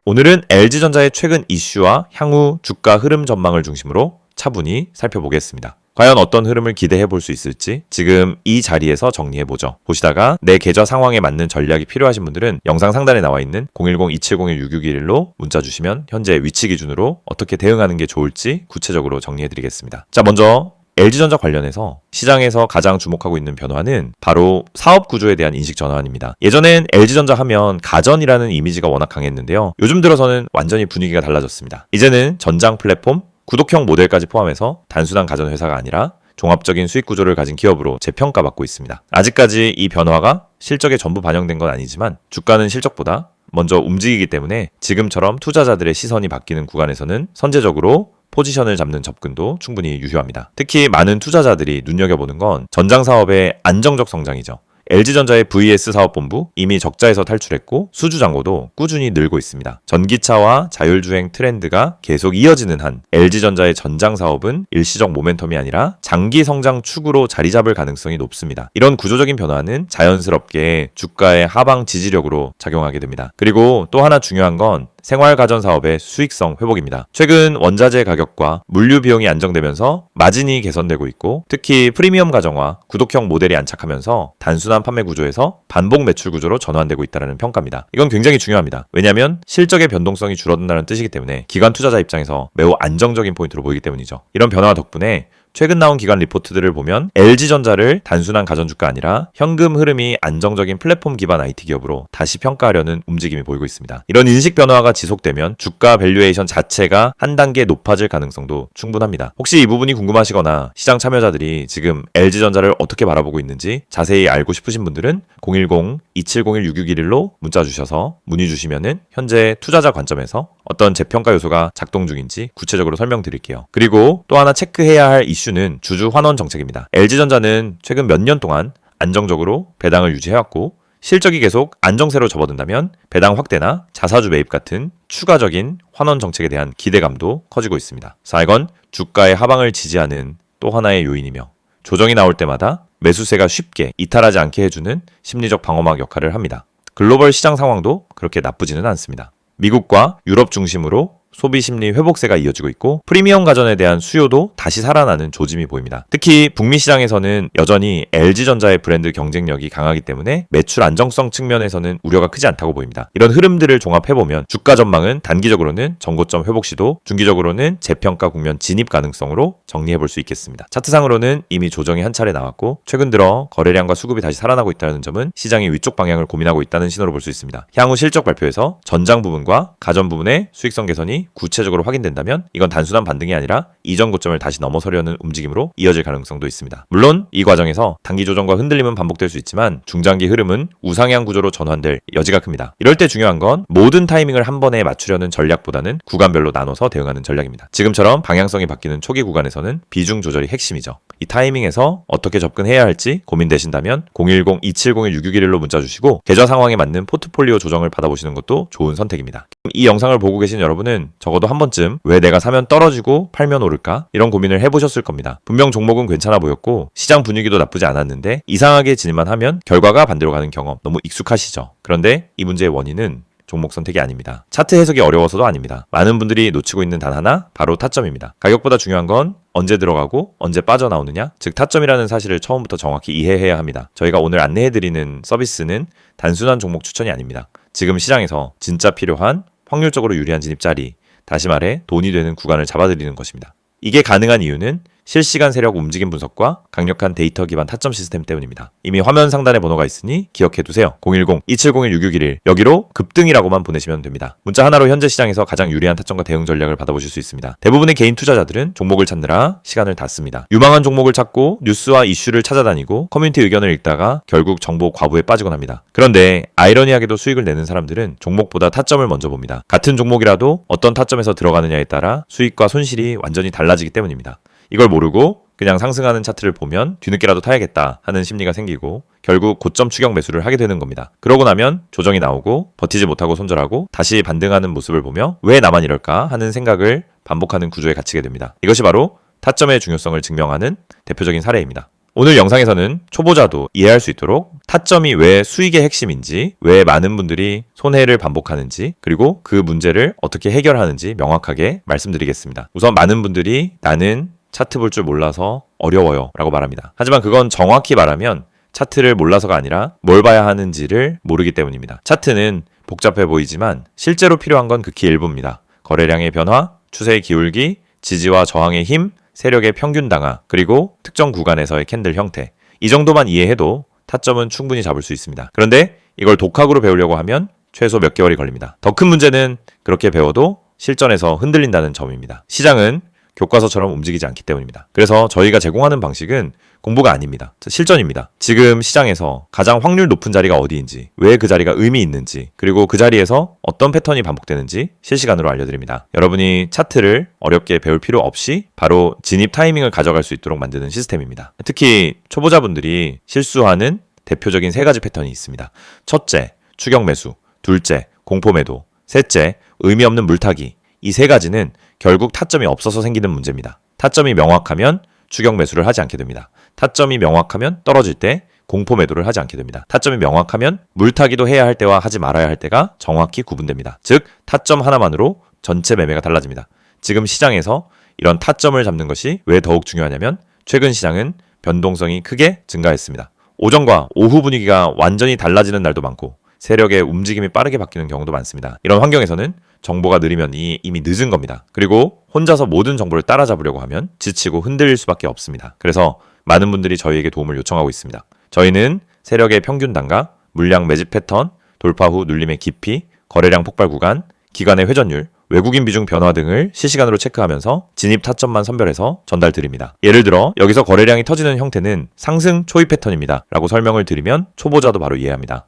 오늘은 LG전자의 최근 이슈와 향후 주가 흐름 전망을 중심으로 차분히 살펴보겠습니다. 과연 어떤 흐름을 기대해 볼 수 있을지 지금 이 자리에서 정리해보죠. 보시다가 내 계좌 상황에 맞는 전략이 필요하신 분들은 영상 상단에 나와 있는 010-2701-6611로 문자 주시면 현재 위치 기준으로 어떻게 대응하는 게 좋을지 구체적으로 정리해드리겠습니다. 자, 먼저 LG전자 관련해서 시장에서 가장 주목하고 있는 변화는 바로 사업 구조에 대한 인식 전환입니다. 예전엔 LG전자 하면 가전이라는 이미지가 워낙 강했는데요. 요즘 들어서는 완전히 분위기가 달라졌습니다. 이제는 전장 플랫폼, 구독형 모델까지 포함해서 단순한 가전 회사가 아니라 종합적인 수익 구조를 가진 기업으로 재평가받고 있습니다. 아직까지 이 변화가 실적에 전부 반영된 건 아니지만 주가는 실적보다 먼저 움직이기 때문에 지금처럼 투자자들의 시선이 바뀌는 구간에서는 선제적으로 포지션을 잡는 접근도 충분히 유효합니다. 특히 많은 투자자들이 눈여겨보는 건 전장 사업의 안정적 성장이죠. LG전자의 VS 사업본부 이미 적자에서 탈출했고 수주 잔고도 꾸준히 늘고 있습니다. 전기차와 자율주행 트렌드가 계속 이어지는 한 LG전자의 전장 사업은 일시적 모멘텀이 아니라 장기 성장 축으로 자리 잡을 가능성이 높습니다. 이런 구조적인 변화는 자연스럽게 주가의 하방 지지력으로 작용하게 됩니다. 그리고 또 하나 중요한 건 생활가전 사업의 수익성 회복입니다. 최근 원자재 가격과 물류 비용이 안정되면서 마진이 개선되고 있고 특히 프리미엄 가정과 구독형 모델이 안착하면서 단순한 판매 구조에서 반복 매출 구조로 전환되고 있다는 평가입니다. 이건 굉장히 중요합니다. 왜냐하면 실적의 변동성이 줄어든다는 뜻이기 때문에 기관 투자자 입장에서 매우 안정적인 포인트로 보이기 때문이죠. 이런 변화 덕분에 최근 나온 기관 리포트들을 보면 LG전자를 단순한 가전주가 아니라 현금 흐름이 안정적인 플랫폼 기반 IT 기업으로 다시 평가하려는 움직임이 보이고 있습니다. 이런 인식 변화가 지속되면 주가 밸류에이션 자체가 한 단계 높아질 가능성도 충분합니다. 혹시 이 부분이 궁금하시거나 시장 참여자들이 지금 LG전자를 어떻게 바라보고 있는지 자세히 알고 싶으신 분들은 010-2701-6611로 문자 주셔서 문의 주시면은 현재 투자자 관점에서 어떤 재평가 요소가 작동 중인지 구체적으로 설명드릴게요. 그리고 또 하나 체크해야 할 이슈는 주주 환원 정책입니다. LG전자는 최근 몇 년 동안 안정적으로 배당을 유지해왔고 실적이 계속 안정세로 접어든다면 배당 확대나 자사주 매입 같은 추가적인 환원 정책에 대한 기대감도 커지고 있습니다. 이건 주가의 하방을 지지하는 또 하나의 요인이며 조정이 나올 때마다 매수세가 쉽게 이탈하지 않게 해주는 심리적 방어막 역할을 합니다. 글로벌 시장 상황도 그렇게 나쁘지는 않습니다. 미국과 유럽 중심으로 소비 심리 회복세가 이어지고 있고 프리미엄 가전에 대한 수요도 다시 살아나는 조짐이 보입니다. 특히 북미 시장에서는 여전히 LG전자의 브랜드 경쟁력이 강하기 때문에 매출 안정성 측면에서는 우려가 크지 않다고 보입니다. 이런 흐름들을 종합해보면 주가 전망은 단기적으로는 전고점 회복 시도, 중기적으로는 재평가 국면 진입 가능성으로 정리해볼 수 있겠습니다. 차트상으로는 이미 조정이 한 차례 나왔고 최근 들어 거래량과 수급이 다시 살아나고 있다는 점은 시장이 위쪽 방향을 고민하고 있다는 신호로 볼 수 있습니다. 향후 실적 발표에서 전장 부분과 가전 부분의 수익성 개선이 구체적으로 확인된다면 이건 단순한 반등이 아니라 이전 고점을 다시 넘어서려는 움직임으로 이어질 가능성도 있습니다. 물론 이 과정에서 단기 조정과 흔들림은 반복될 수 있지만 중장기 흐름은 우상향 구조로 전환될 여지가 큽니다. 이럴 때 중요한 건 모든 타이밍을 한 번에 맞추려는 전략보다는 구간별로 나눠서 대응하는 전략입니다. 지금처럼 방향성이 바뀌는 초기 구간에서는 비중 조절이 핵심이죠. 이 타이밍에서 어떻게 접근해야 할지 고민되신다면 010-2701-6611로 문자 주시고 계좌 상황에 맞는 포트폴리오 조정을 받아보시는 것도 좋은 선택입니다. 이 영상을 보고 계신 여러분은 적어도 한 번쯤 왜 내가 사면 떨어지고 팔면 오를까? 이런 고민을 해보셨을 겁니다. 분명 종목은 괜찮아 보였고 시장 분위기도 나쁘지 않았는데 이상하게 진입만 하면 결과가 반대로 가는 경험 너무 익숙하시죠? 그런데 이 문제의 원인은 종목 선택이 아닙니다. 차트 해석이 어려워서도 아닙니다. 많은 분들이 놓치고 있는 단 하나, 바로 타점입니다. 가격보다 중요한 건 언제 들어가고 언제 빠져나오느냐, 즉 타점이라는 사실을 처음부터 정확히 이해해야 합니다. 저희가 오늘 안내해드리는 서비스는 단순한 종목 추천이 아닙니다. 지금 시장에서 진짜 필요한 확률적으로 유리한 진입 자리, 다시 말해 돈이 되는 구간을 잡아드리는 것입니다. 이게 가능한 이유는 실시간 세력 움직임 분석과 강력한 데이터 기반 타점 시스템 때문입니다. 이미 화면 상단에 번호가 있으니 기억해두세요. 010-2701-6611 여기로 급등이라고만 보내시면 됩니다. 문자 하나로 현재 시장에서 가장 유리한 타점과 대응 전략을 받아보실 수 있습니다. 대부분의 개인 투자자들은 종목을 찾느라 시간을 다 씁니다. 유망한 종목을 찾고 뉴스와 이슈를 찾아다니고 커뮤니티 의견을 읽다가 결국 정보 과부에 빠지곤 합니다. 그런데 아이러니하게도 수익을 내는 사람들은 종목보다 타점을 먼저 봅니다. 같은 종목이라도 어떤 타점에서 들어가느냐에 따라 수익과 손실이 완전히 달라지기 때문입니다. 이걸 모르고 그냥 상승하는 차트를 보면 뒤늦게라도 타야겠다 하는 심리가 생기고 결국 고점 추격 매수를 하게 되는 겁니다. 그러고 나면 조정이 나오고 버티지 못하고 손절하고 다시 반등하는 모습을 보며 왜 나만 이럴까 하는 생각을 반복하는 구조에 갇히게 됩니다. 이것이 바로 타점의 중요성을 증명하는 대표적인 사례입니다. 오늘 영상에서는 초보자도 이해할 수 있도록 타점이 왜 수익의 핵심인지, 왜 많은 분들이 손해를 반복하는지, 그리고 그 문제를 어떻게 해결하는지 명확하게 말씀드리겠습니다. 우선 많은 분들이 나는 차트 볼 줄 몰라서 어려워요 라고 말합니다. 하지만 그건 정확히 말하면 차트를 몰라서가 아니라 뭘 봐야 하는지를 모르기 때문입니다. 차트는 복잡해 보이지만 실제로 필요한 건 극히 일부입니다. 거래량의 변화, 추세의 기울기, 지지와 저항의 힘, 세력의 평균 당하, 그리고 특정 구간에서의 캔들 형태. 이 정도만 이해해도 타점은 충분히 잡을 수 있습니다. 그런데 이걸 독학으로 배우려고 하면 최소 몇 개월이 걸립니다. 더 큰 문제는 그렇게 배워도 실전에서 흔들린다는 점입니다. 시장은 교과서처럼 움직이지 않기 때문입니다. 그래서 저희가 제공하는 방식은 공부가 아닙니다. 실전입니다. 지금 시장에서 가장 확률 높은 자리가 어디인지, 왜 그 자리가 의미 있는지, 그리고 그 자리에서 어떤 패턴이 반복되는지 실시간으로 알려드립니다. 여러분이 차트를 어렵게 배울 필요 없이 바로 진입 타이밍을 가져갈 수 있도록 만드는 시스템입니다. 특히 초보자분들이 실수하는 대표적인 3가지 패턴이 있습니다. 첫째, 추격 매수. 둘째, 공포 매도. 셋째, 의미 없는 물타기. 이 3가지는 결국 타점이 없어서 생기는 문제입니다. 타점이 명확하면 추격 매수를 하지 않게 됩니다. 타점이 명확하면 떨어질 때 공포 매도를 하지 않게 됩니다. 타점이 명확하면 물타기도 해야 할 때와 하지 말아야 할 때가 정확히 구분됩니다. 즉, 타점 하나만으로 전체 매매가 달라집니다. 지금 시장에서 이런 타점을 잡는 것이 왜 더욱 중요하냐면 최근 시장은 변동성이 크게 증가했습니다. 오전과 오후 분위기가 완전히 달라지는 날도 많고 세력의 움직임이 빠르게 바뀌는 경우도 많습니다. 이런 환경에서는 정보가 느리면 이미 늦은 겁니다. 그리고 혼자서 모든 정보를 따라잡으려고 하면 지치고 흔들릴 수밖에 없습니다. 그래서 많은 분들이 저희에게 도움을 요청하고 있습니다. 저희는 세력의 평균 단가, 물량 매집 패턴, 돌파 후 눌림의 깊이, 거래량 폭발 구간, 기간의 회전율, 외국인 비중 변화 등을 실시간으로 체크하면서 진입 타점만 선별해서 전달드립니다. 예를 들어 여기서 거래량이 터지는 형태는 상승 초입 패턴입니다 라고 설명을 드리면 초보자도 바로 이해합니다.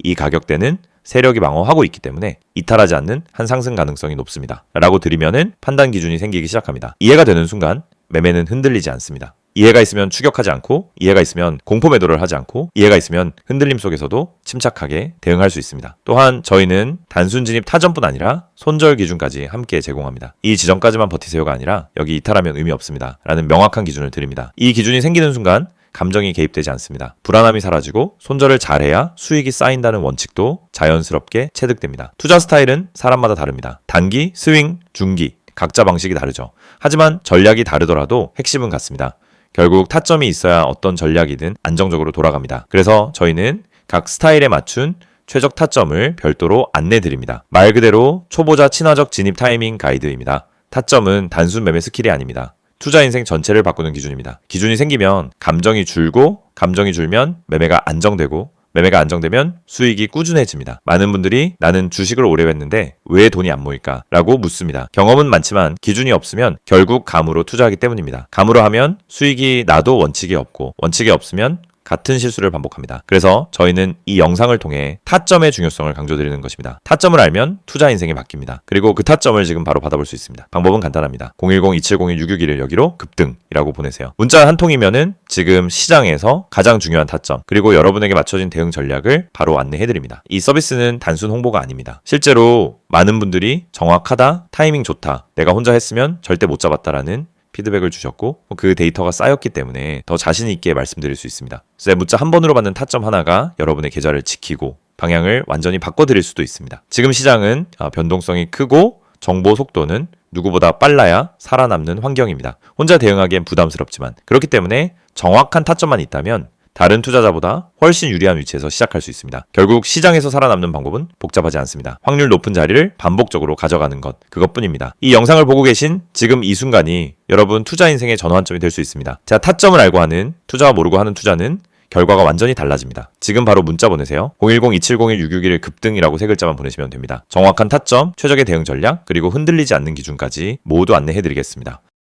이 가격대는 세력이 방어하고 있기 때문에 이탈하지 않는 한 상승 가능성이 높습니다 라고 드리면은 판단 기준이 생기기 시작합니다. 이해가 되는 순간 매매는 흔들리지 않습니다. 이해가 있으면 추격하지 않고, 이해가 있으면 공포 매도를 하지 않고, 이해가 있으면 흔들림 속에서도 침착하게 대응할 수 있습니다. 또한 저희는 단순 진입 타점뿐 아니라 손절 기준까지 함께 제공합니다. 이 지점까지만 버티세요가 아니라 여기 이탈하면 의미 없습니다 라는 명확한 기준을 드립니다. 이 기준이 생기는 순간 감정이 개입되지 않습니다. 불안함이 사라지고 손절을 잘해야 수익이 쌓인다는 원칙도 자연스럽게 체득됩니다. 투자 스타일은 사람마다 다릅니다. 단기, 스윙, 중기 각자 방식이 다르죠. 하지만 전략이 다르더라도 핵심은 같습니다. 결국 타점이 있어야 어떤 전략이든 안정적으로 돌아갑니다. 그래서 저희는 각 스타일에 맞춘 최적 타점을 별도로 안내드립니다. 말 그대로 초보자 친화적 진입 타이밍 가이드입니다. 타점은 단순 매매 스킬이 아닙니다. 투자 인생 전체를 바꾸는 기준입니다. 기준이 생기면 감정이 줄고, 감정이 줄면 매매가 안정되고, 매매가 안정되면 수익이 꾸준해집니다. 많은 분들이 나는 주식을 오래 했는데 왜 돈이 안 모일까? 라고 묻습니다. 경험은 많지만 기준이 없으면 결국 감으로 투자하기 때문입니다. 감으로 하면 수익이 나도 원칙이 없고, 원칙이 없으면 같은 실수를 반복합니다. 그래서 저희는 이 영상을 통해 타점의 중요성을 강조드리는 것입니다. 타점을 알면 투자 인생이 바뀝니다. 그리고 그 타점을 지금 바로 받아볼 수 있습니다. 방법은 간단합니다. 010-2701-661을 여기로 급등이라고 보내세요. 문자 한 통이면은 지금 시장에서 가장 중요한 타점, 그리고 여러분에게 맞춰진 대응 전략을 바로 안내해드립니다. 이 서비스는 단순 홍보가 아닙니다. 실제로 많은 분들이 정확하다, 타이밍 좋다, 내가 혼자 했으면 절대 못 잡았다라는 피드백을 주셨고 그 데이터가 쌓였기 때문에 더 자신 있게 말씀드릴 수 있습니다. 그래서 문자 한 번으로 받는 타점 하나가 여러분의 계좌를 지키고 방향을 완전히 바꿔드릴 수도 있습니다. 지금 시장은 변동성이 크고 정보 속도는 누구보다 빨라야 살아남는 환경입니다. 혼자 대응하기엔 부담스럽지만 그렇기 때문에 정확한 타점만 있다면 다른 투자자보다 훨씬 유리한 위치에서 시작할 수 있습니다. 결국 시장에서 살아남는 방법은 복잡하지 않습니다. 확률 높은 자리를 반복적으로 가져가는 것, 그것뿐입니다. 이 영상을 보고 계신 지금 이 순간이 여러분 투자 인생의 전환점이 될 수 있습니다. 자, 타점을 알고 하는, 투자가 모르고 하는 투자는 결과가 완전히 달라집니다. 지금 바로 문자 보내세요. 010-2701-661 급등이라고 3글자만 보내시면 됩니다. 정확한 타점, 최적의 대응 전략, 그리고 흔들리지 않는 기준까지 모두 안내해드리겠습니다.